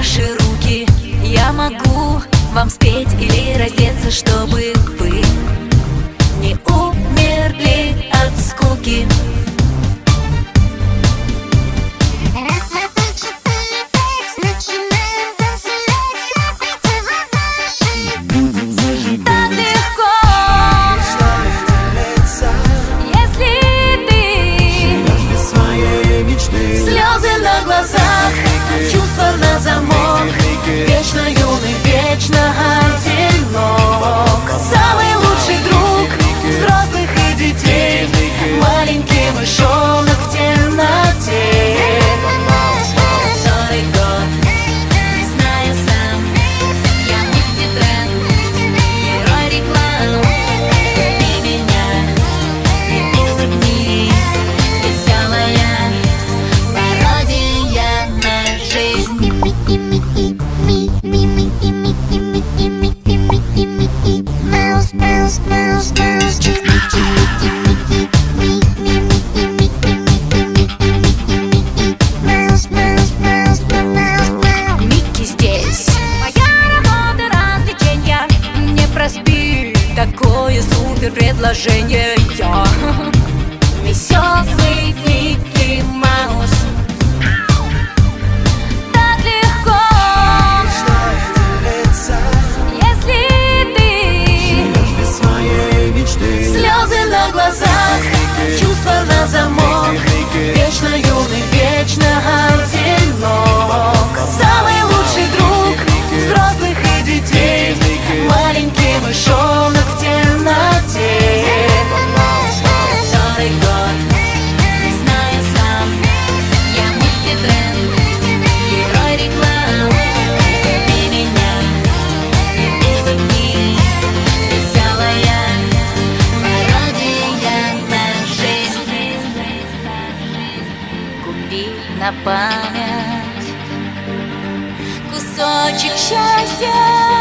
ваши руки. Я могу вам спеть или раздеться, чтобы вы не умерли от скуки. Чувства на замок, вечно юный, вечно одинок. Самый лучший друг взрослых и детей, маленький мышонок в темноте. Новый год, не знаю сам, я мультитренд, герой реклам. Люби меня и улыбнись, веселая пародия на жизнь. Микки здесь. Моя работа развлечения. Не проспи такое супер предложение. Я веселый Микки Маус. Чувства на замок, вечно юный, вечно одинок. Самый лучший друг взрослых и детей, маленький мышонок в темноте. Новый год, не знаю сам, я мультитренд, герой реклам. Люби меня и улыбнись, веселая пародия на жизнь. Купи на память кусочек счастья.